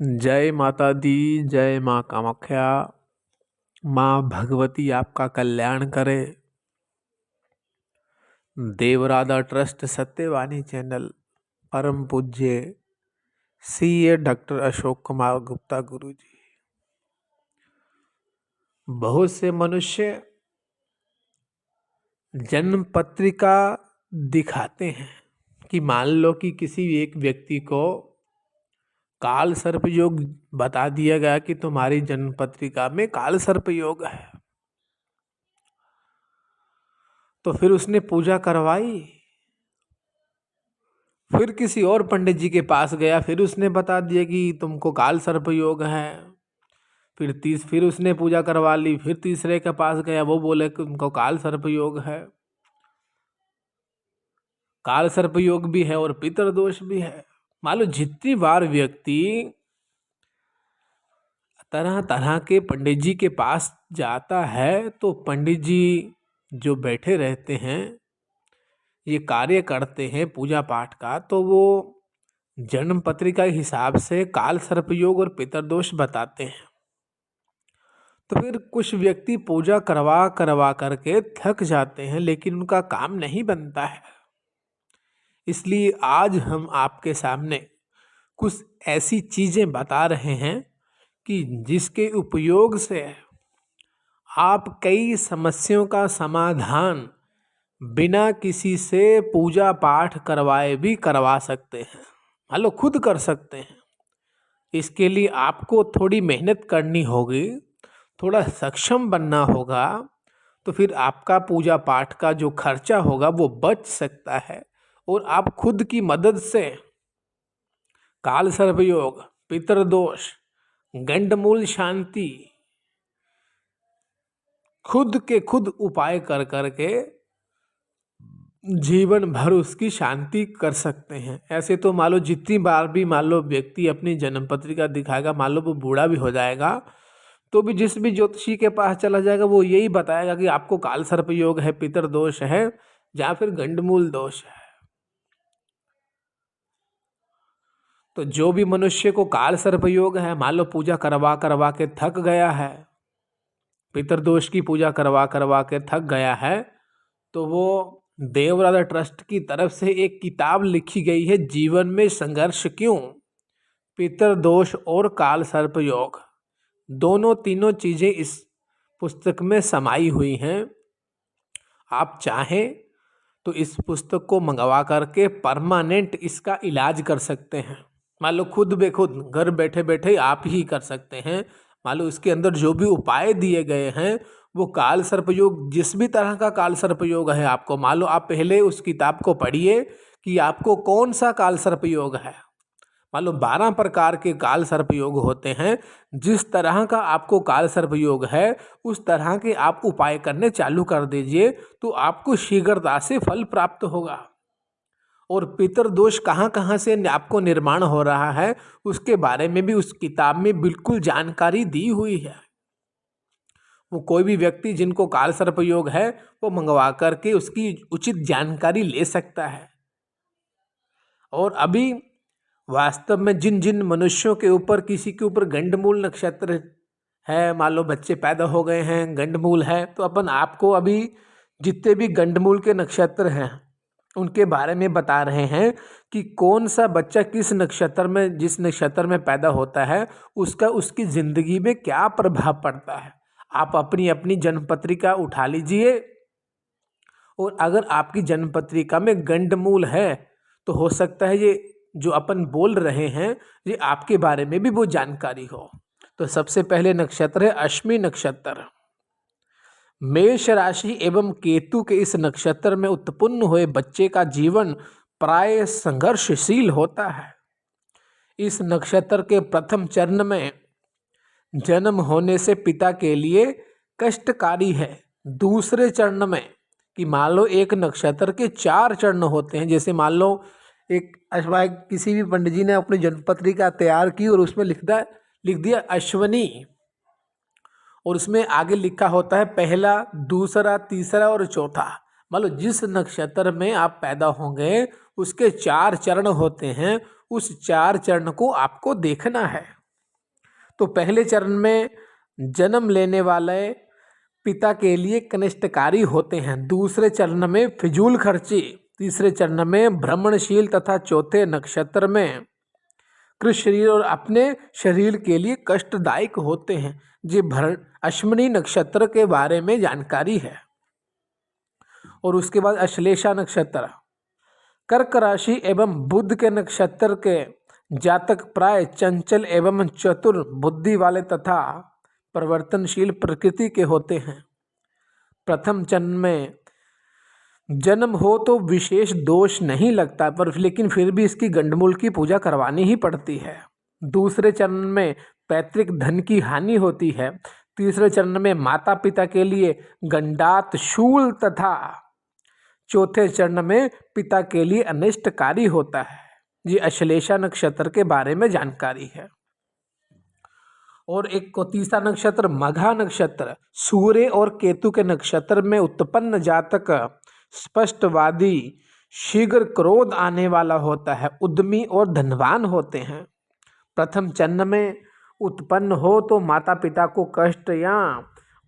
जय माता दी। जय माँ कामाख्या। माँ भगवती आपका कल्याण करे। देवराधा ट्रस्ट सत्यवाणी चैनल परम पूज्य सीए डॉक्टर अशोक कुमार गुप्ता गुरु जी। बहुत से मनुष्य जन्म पत्रिका दिखाते हैं कि मान लो कि किसी एक व्यक्ति को काल सर्प योग बता दिया गया कि तुम्हारी जन्म पत्रिका में काल सर्प योग है, तो फिर उसने पूजा करवाई। फिर किसी और पंडित जी के पास गया, फिर उसने बता दिया कि तुमको काल सर्प योग है। फिर उसने पूजा करवा ली। फिर तीसरे के पास गया, वो बोले कि तुमको काल सर्प योग है। काल सर्प योग भी है और पितृदोष भी है। मान लो जितनी बार व्यक्ति तरह तरह के पंडित जी के पास जाता है, तो पंडित जी जो बैठे रहते हैं, ये कार्य करते हैं पूजा पाठ का, तो वो जन्म पत्रिका के हिसाब से काल सर्प योग और पितृदोष बताते हैं। तो फिर कुछ व्यक्ति पूजा करवा करवा करके थक जाते हैं, लेकिन उनका काम नहीं बनता है। इसलिए आज हम आपके सामने कुछ ऐसी चीजें बता रहे हैं कि जिसके उपयोग से आप कई समस्याओं का समाधान बिना किसी से पूजा पाठ करवाए भी करवा सकते हैं। मान लो खुद कर सकते हैं। इसके लिए आपको थोड़ी मेहनत करनी होगी, थोड़ा सक्षम बनना होगा, तो फिर आपका पूजा पाठ का जो खर्चा होगा वो बच सकता है और आप खुद की मदद से काल सर्प योग, पितृदोष, गंडमूल शांति खुद के खुद उपाय कर करके जीवन भर उसकी शांति कर सकते हैं। ऐसे तो मान लो जितनी बार भी मान लो व्यक्ति अपनी जन्म पत्रिका दिखाएगा, मान लो वो बूढ़ा भी हो जाएगा, तो भी जिस भी ज्योतिषी के पास चला जाएगा वो यही बताएगा कि आपको काल सर्प योग है, पितृदोष है या फिर गंडमूल दोष है। तो जो भी मनुष्य को काल सर्प योग है, मान लो पूजा करवा करवा के थक गया है, पितृदोष की पूजा करवा करवा के थक गया है, तो वो देवराधा ट्रस्ट की तरफ से एक किताब लिखी गई है, जीवन में संघर्ष क्यों, पितृदोष और काल सर्प योग, दोनों तीनों चीजें इस पुस्तक में समाई हुई हैं। आप चाहें तो इस पुस्तक को मंगवा करके परमानेंट इसका इलाज कर सकते हैं। मान लो खुद बेखुद घर बैठे बैठे आप ही कर सकते हैं। मान लो इसके अंदर जो भी उपाय दिए गए हैं वो काल सर्प योग, जिस भी तरह का काल सर्प योग है, आपको मान लो आप पहले उस किताब को पढ़िए कि आपको कौन सा काल सर्प योग है। मान लो 12 प्रकार के काल सर्प योग होते हैं। जिस तरह का आपको काल सर्प योग है उस तरह के आप उपाय करने चालू कर दीजिए, तो आपको शीघ्रता से फल प्राप्त होगा। और पितृदोष कहाँ कहाँ से आपको निर्माण हो रहा है उसके बारे में भी उस किताब में बिल्कुल जानकारी दी हुई है। वो कोई भी व्यक्ति जिनको काल सर्प योग है वो मंगवा करके उसकी उचित जानकारी ले सकता है। और अभी वास्तव में जिन जिन मनुष्यों के ऊपर, किसी के ऊपर गंडमूल नक्षत्र है, मान लो बच्चे पैदा हो गए हैं, गंडमूल है, तो अपन आपको अभी जितने भी गंडमूल के नक्षत्र हैं उनके बारे में बता रहे हैं कि कौन सा बच्चा किस नक्षत्र में, जिस नक्षत्र में पैदा होता है उसका उसकी जिंदगी में क्या प्रभाव पड़ता है। आप अपनी अपनी जन्म पत्रिका उठा लीजिए, और अगर आपकी जन्म पत्रिका में गंडमूल है तो हो सकता है ये जो अपन बोल रहे हैं ये आपके बारे में भी वो जानकारी हो। तो सबसे पहले नक्षत्र है अश्विनी नक्षत्र। मेष राशि एवं केतु के इस नक्षत्र में उत्पन्न हुए बच्चे का जीवन प्राय संघर्षशील होता है। इस नक्षत्र के प्रथम चरण में जन्म होने से पिता के लिए कष्टकारी है। दूसरे चरण में, कि मान लो एक नक्षत्र के 4 चरण होते हैं, जैसे मान लो एक किसी भी पंडित जी ने अपनी जन्म पत्रिका तैयार की और उसमें लिख दिया अश्विनी, और उसमें आगे लिखा होता है पहला, दूसरा, तीसरा और चौथा। मान लो जिस नक्षत्र में आप पैदा होंगे उसके 4 चरण होते हैं, उस 4 चरण को आपको देखना है। तो पहले चरण में जन्म लेने वाले पिता के लिए कनिष्ठकारी होते हैं, दूसरे चरण में फिजूल खर्ची, तीसरे चरण में भ्रमणशील तथा चौथे नक्षत्र में कृष शरीर और अपने शरीर के लिए कष्टदायक होते हैं। ये अश्विनी नक्षत्र के बारे में जानकारी है। और उसके बाद अश्लेषा नक्षत्र, कर्क राशि एवं बुध के नक्षत्र के जातक प्राय चंचल एवं चतुर बुद्धि वाले तथा परिवर्तनशील प्रकृति के होते हैं। प्रथम चरण में जन्म हो तो विशेष दोष नहीं लगता, पर लेकिन फिर भी इसकी गंडमूल की पूजा करवानी ही पड़ती है। दूसरे चरण में पैतृक धन की हानि होती है। तीसरे चरण में माता पिता के लिए गंडात शूल तथा चौथे चरण में पिता के लिए अनिष्टकारी होता है। ये अश्लेषा नक्षत्र के बारे में जानकारी है। और एक को तीसरा नक्षत्र मघा नक्षत्र, सूर्य और केतु के नक्षत्र में उत्पन्न जातक स्पष्टवादी, शीघ्र क्रोध आने वाला होता है, उद्यमी और धनवान होते हैं। प्रथम चरण में उत्पन्न हो तो माता पिता को कष्ट या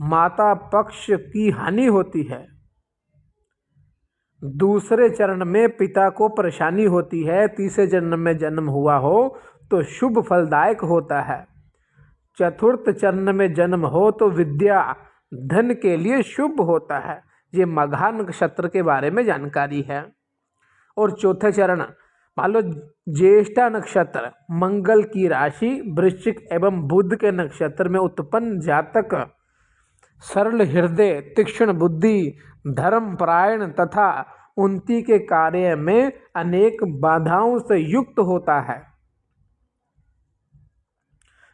माता पक्ष की हानि होती है। दूसरे चरण में पिता को परेशानी होती है। तीसरे चरण में जन्म हुआ हो तो शुभ फलदायक होता है। चतुर्थ चरण में जन्म हो तो विद्या धन के लिए शुभ होता है। ये मघा नक्षत्र के बारे में जानकारी है। और चौथे चरण मान लो ज्येष्ठा नक्षत्र, मंगल की राशि वृश्चिक एवं बुध के नक्षत्र में उत्पन्न जातक सरल हृदय, तीक्ष्ण बुद्धि, धर्मपरायण तथा उन्नति के कार्य में अनेक बाधाओं से युक्त होता है।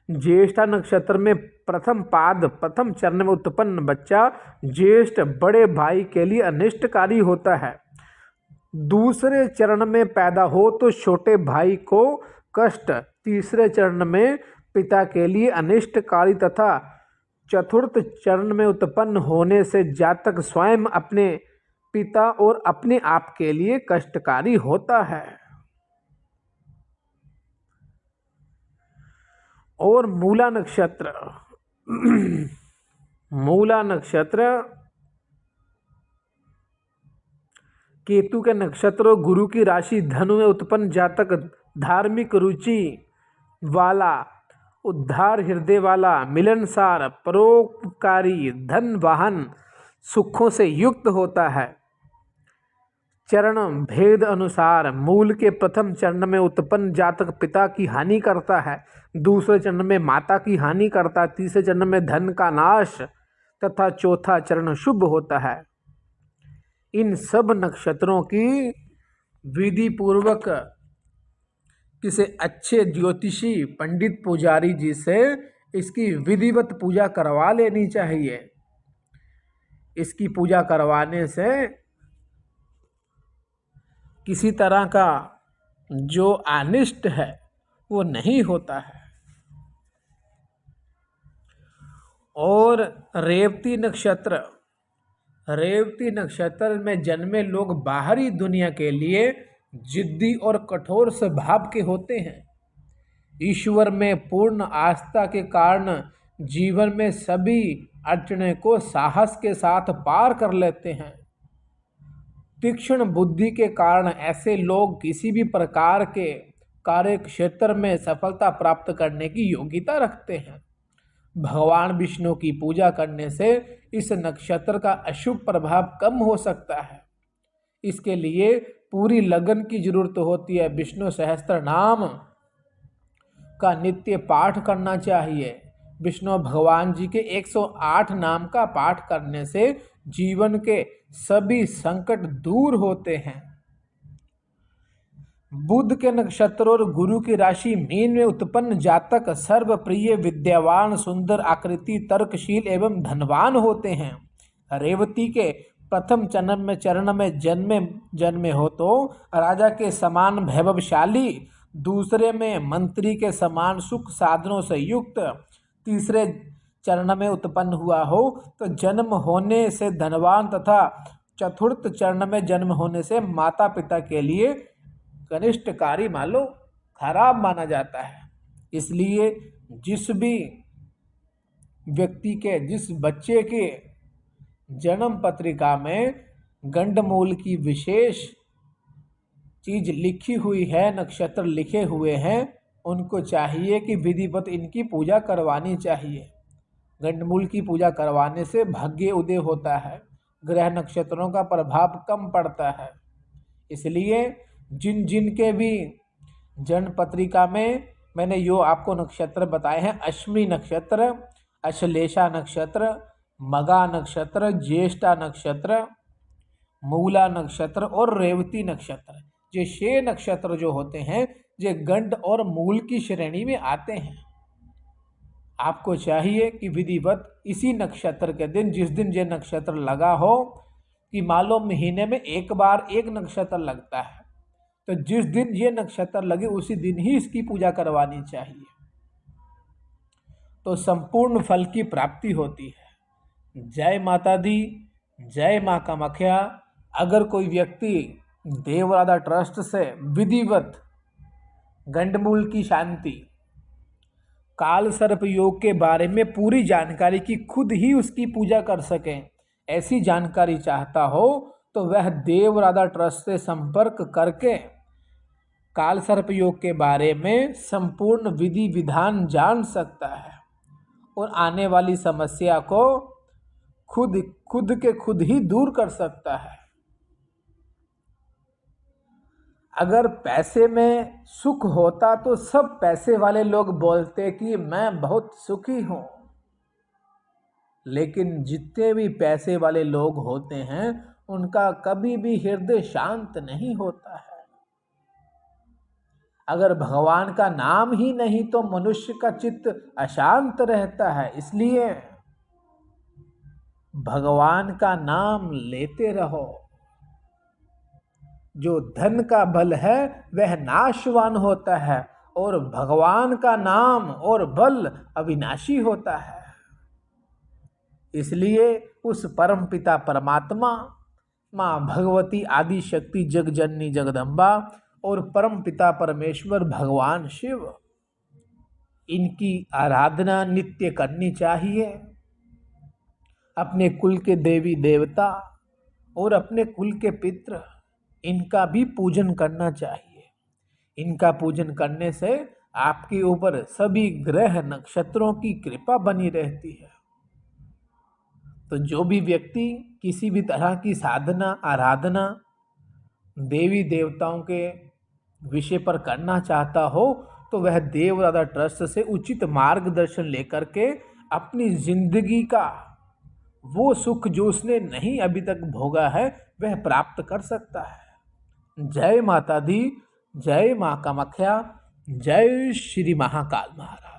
ज्येष्ठा नक्षत्र में प्रथम चरण में उत्पन्न बच्चा ज्येष्ठ बड़े भाई के लिए अनिष्टकारी होता है। दूसरे चरण में पैदा हो तो छोटे भाई को कष्ट, तीसरे चरण में पिता के लिए अनिष्टकारी तथा चतुर्थ चरण में उत्पन्न होने से जातक स्वयं अपने पिता और अपने आप के लिए कष्टकारी होता है। और मूला नक्षत्र मूला नक्षत्र केतु के नक्षत्र और गुरु की राशि धनु में उत्पन्न जातक धार्मिक रुचि वाला, उद्धार हृदय वाला, मिलनसार, परोपकारी, धन वाहन सुखों से युक्त होता है। चरण भेद अनुसार मूल के प्रथम चरण में उत्पन्न जातक पिता की हानि करता है, दूसरे चरण में माता की हानि करता है, तीसरे चरण में धन का नाश तथा चौथा चरण शुभ होता है। इन सब नक्षत्रों की विधि पूर्वक किसी अच्छे ज्योतिषी पंडित पुजारी जी से इसकी विधिवत पूजा करवा लेनी चाहिए। इसकी पूजा करवाने से किसी तरह का जो अनिष्ट है वो नहीं होता है। और रेवती नक्षत्र में जन्मे लोग बाहरी दुनिया के लिए जिद्दी और कठोर स्वभाव के होते हैं। ईश्वर में पूर्ण आस्था के कारण जीवन में सभी अड़चने को साहस के साथ पार कर लेते हैं। तीक्ष्ण बुद्धि के कारण ऐसे लोग किसी भी प्रकार के कार्य क्षेत्र में सफलता प्राप्त करने की योग्यता रखते हैं। भगवान विष्णु की पूजा करने से इस नक्षत्र का अशुभ प्रभाव कम हो सकता है। इसके लिए पूरी लगन की जरूरत होती है। विष्णु सहस्त्र नाम का नित्य पाठ करना चाहिए। विष्णु भगवान जी के 108 नाम का पाठ करने से जीवन के सभी संकट दूर होते हैं। बुध के नक्षत्र और गुरु की राशि मीन में उत्पन्न जातक सर्वप्रिय, विद्यावान, सुंदर आकृति, तर्कशील एवं धनवान होते हैं। रेवती के प्रथम चरण में जन्मे हो तो राजा के समान वैभवशाली, दूसरे में मंत्री के समान सुख साधनों से युक्त, तीसरे चरण में उत्पन्न हुआ हो तो जन्म होने से धनवान तथा चतुर्थ चरण में जन्म होने से माता पिता के लिए कनिष्ठकारी मान लो खराब माना जाता है। इसलिए जिस भी व्यक्ति के, जिस बच्चे के जन्म पत्रिका में गंडमूल की विशेष चीज लिखी हुई है, नक्षत्र लिखे हुए हैं, उनको चाहिए कि विधिवत इनकी पूजा करवानी चाहिए। गंडमूल की पूजा करवाने से भाग्य उदय होता है, ग्रह नक्षत्रों का प्रभाव कम पड़ता है। इसलिए जिन जिन के भी जन्म पत्रिका में मैंने यो आपको नक्षत्र बताए हैं, अश्विनी नक्षत्र, अश्लेषा नक्षत्र, मगा नक्षत्र, ज्येष्ठा नक्षत्र, मूला नक्षत्र और रेवती नक्षत्र, ये 6 नक्षत्र जो होते हैं ये गंड और मूल की श्रेणी में आते हैं। आपको चाहिए कि विधिवत इसी नक्षत्र के दिन, जिस दिन ये नक्षत्र लगा हो, कि मान लो महीने में एक बार एक नक्षत्र लगता है, तो जिस दिन ये नक्षत्र लगे उसी दिन ही इसकी पूजा करवानी चाहिए, तो संपूर्ण फल की प्राप्ति होती है। जय माता दी, जय माँ कामाख्या। अगर कोई व्यक्ति देवराधा ट्रस्ट से विधिवत गंडमूल की शांति, काल सर्प योग के बारे में पूरी जानकारी की खुद ही उसकी पूजा कर सकें, ऐसी जानकारी चाहता हो तो वह देवराधा ट्रस्ट से संपर्क करके काल सर्प योग के बारे में संपूर्ण विधि विधान जान सकता है और आने वाली समस्या को खुद ही दूर कर सकता है। अगर पैसे में सुख होता तो सब पैसे वाले लोग बोलते कि मैं बहुत सुखी हूं, लेकिन जितने भी पैसे वाले लोग होते हैं उनका कभी भी हृदय शांत नहीं होता है। अगर भगवान का नाम ही नहीं तो मनुष्य का चित्त अशांत रहता है। इसलिए भगवान का नाम लेते रहो। जो धन का बल है वह नाशवान होता है और भगवान का नाम और बल अविनाशी होता है। इसलिए उस परम पिता परमात्मा, माँ भगवती आदि शक्ति जगजननी जगदम्बा और परम पिता परमेश्वर भगवान शिव, इनकी आराधना नित्य करनी चाहिए। अपने कुल के देवी देवता और अपने कुल के पितृ, इनका भी पूजन करना चाहिए। इनका पूजन करने से आपके ऊपर सभी ग्रह नक्षत्रों की कृपा बनी रहती है। तो जो भी व्यक्ति किसी भी तरह की साधना आराधना देवी देवताओं के विषय पर करना चाहता हो तो वह देवराधा ट्रस्ट से उचित मार्गदर्शन लेकर के अपनी जिंदगी का वो सुख जो उसने नहीं अभी तक भोगा है वह प्राप्त कर सकता है। जय माता दी, जय माँ कामाख्या, जय श्री महाकाल महाराज।